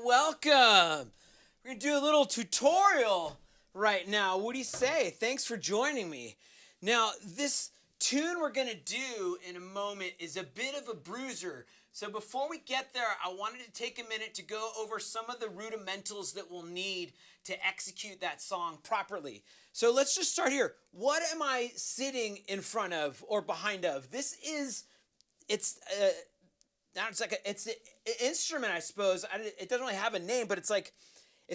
welcome. We're going to do a little tutorial right now. What do you say? Thanks for joining me. Now, this tune we're going to do in a moment is a bit of a bruiser. So before we get there, I wanted to take a minute to go over some of the rudimentals that we'll need to execute that song properly. So let's just start here. What am I sitting in front of or behind of? It's an instrument, I suppose. It doesn't really have a name, but it's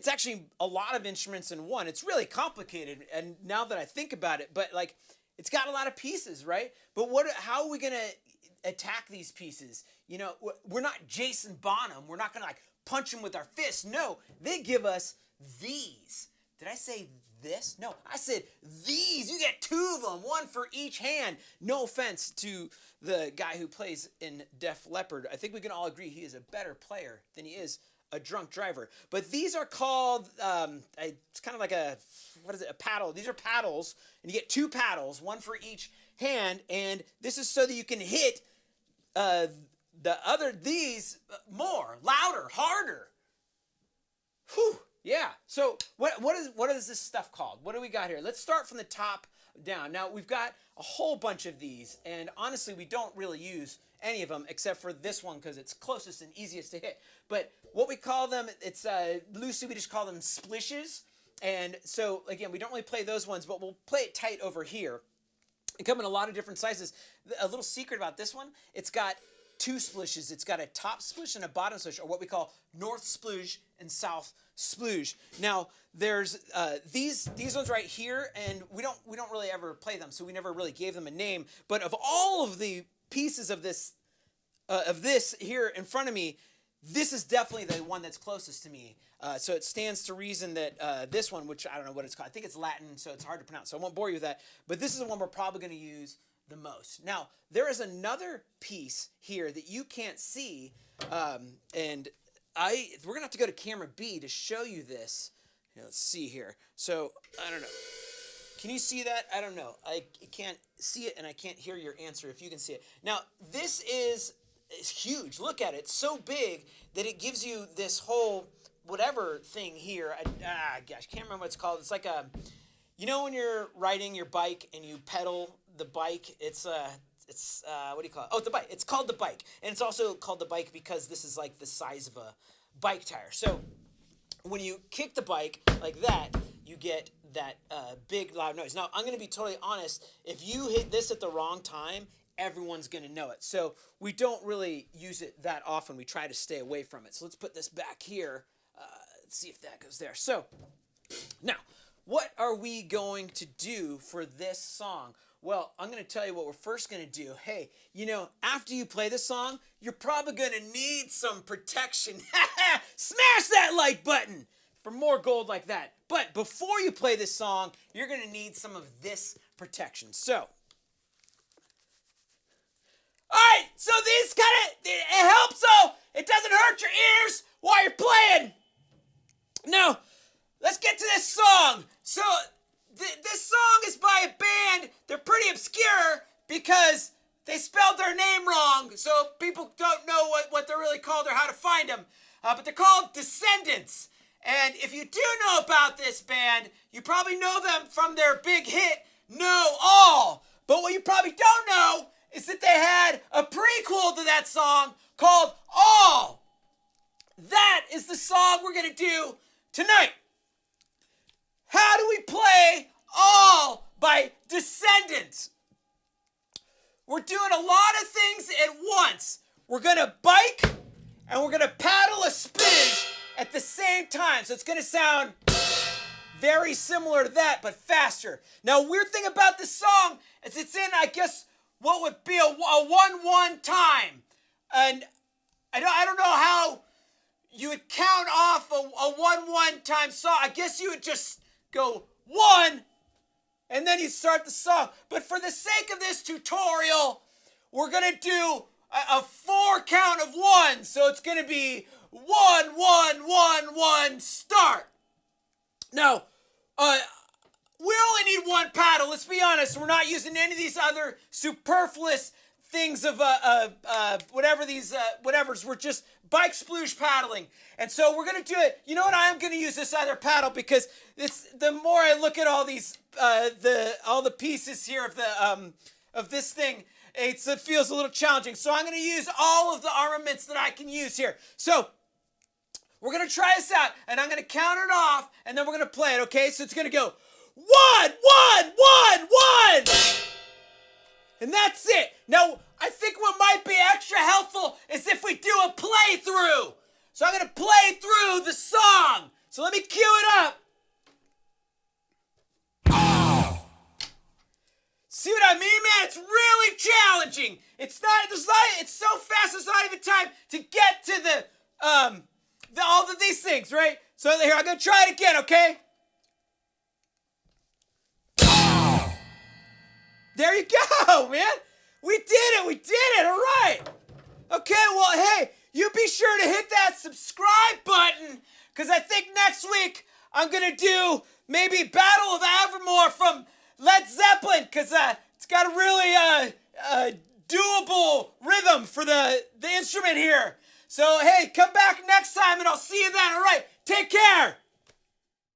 actually a lot of instruments in one. It's really complicated, and now that I think about it, but it's got a lot of pieces, right? But how are we gonna attack these pieces? You know, we're not Jason Bonham. We're not gonna punch them with our fists. No, they give us these. Did I say this? No, I said these. You get two of them, one for each hand. No offense to the guy who plays in Def Leppard. I think we can all agree he is a better player than he is a drunk driver. But these are called, it's kind of like a paddle. These are paddles, and you get two paddles, one for each hand, and this is so that you can hit these more, louder, harder. Whew. Yeah. So what is this stuff called? What do we got here? Let's start from the top down. Now we've got a whole bunch of these, and honestly, we don't really use any of them except for this one because it's closest and easiest to hit. But what we call them, it's loosely we just call them splishes. And so again, we don't really play those ones, but we'll play it tight over here. They come in a lot of different sizes. A little secret about this one, it's got two splishes. It's got a top splish and a bottom splish, or what we call north splooge and south splooge. Now there's these ones right here, and we don't really ever play them, so we never really gave them a name. But of all of the pieces of this here in front of me, this is definitely the one that's closest to me. So it stands to reason that this one, which I don't know what it's called, I think it's Latin, so it's hard to pronounce, so I won't bore you with that. But this is the one we're probably going to use the most. Now, there is another piece here that you can't see, and we're going to have to go to camera B to show you this. Here, let's see here. So, I don't know. Can you see that? I don't know. I can't see it, and I can't hear your answer if you can see it. Now, this is huge. Look at it. It's so big that it gives you this whole whatever thing here. Gosh, can't remember what it's called. It's like when you're riding your bike and you pedal the bike, it's what do you call it? Oh, the bike. It's called the bike. And it's also called the bike because this is like the size of a bike tire. So when you kick the bike like that, you get that big loud noise. Now, I'm going to be totally honest. If you hit this at the wrong time, everyone's going to know it. So we don't really use it that often. We try to stay away from it. So let's put this back here. Let's see if that goes there. So now, what are we going to do for this song? Well, I'm going to tell you what we're first going to do. Hey, after you play the song, you're probably going to need some protection. Smash that like button for more gold like that. But before you play this song, you're going to need some of this protection. So, all right, so these it helps so it doesn't hurt your ears while you're playing. Now, let's get to this song. So, this song is by a band. They're pretty obscure because they spelled their name wrong, so people don't know what they're really called or how to find them. But they're called Descendents. And if you do know about this band, you probably know them from their big hit, Know All. But what you probably don't know is that they had a prequel to that song called All. That is the song we're going to do tonight. How do we play All by Descendents? We're doing a lot of things at once. We're going to bike and we're going to paddle a spinach at the same time. So it's going to sound very similar to that, but faster. Now, weird thing about this song is it's in, I guess, what would be a 1-1 time. And I don't know how you would count off a 1-1 time song. I guess you would just go 1, and then you start the song. But for the sake of this tutorial, we're going to do a 4 count of 1. So it's going to be 1, 1, 1, 1, start. Now, we only need one paddle. Let's be honest. We're not using any of these other superfluous things of whatever these whatevers. We're just bike sploosh paddling, and so we're gonna do it. You know what? I'm gonna use this other paddle because it's the more I look at all these all the pieces here of this thing, it feels a little challenging. So I'm gonna use all of the armaments that I can use here. So we're gonna try this out, and I'm gonna count it off, and then we're gonna play it. Okay? So it's gonna go 1, 1, 1, 1. And that's it. Now, I think what might be extra helpful is if we do a playthrough. So I'm going to play through the song. So let me cue it up. Oh. See what I mean, man? It's really challenging. It's so fast, there's not even time to get to all of these things, right? So here, I'm going to try it again, okay? There you go, man. We did it. All right. Okay, well, hey, you be sure to hit that subscribe button, because I think next week I'm going to do maybe Battle of Evermore from Led Zeppelin, because it's got a really doable rhythm for the instrument here. So, hey, come back next time, and I'll see you then. All right, take care.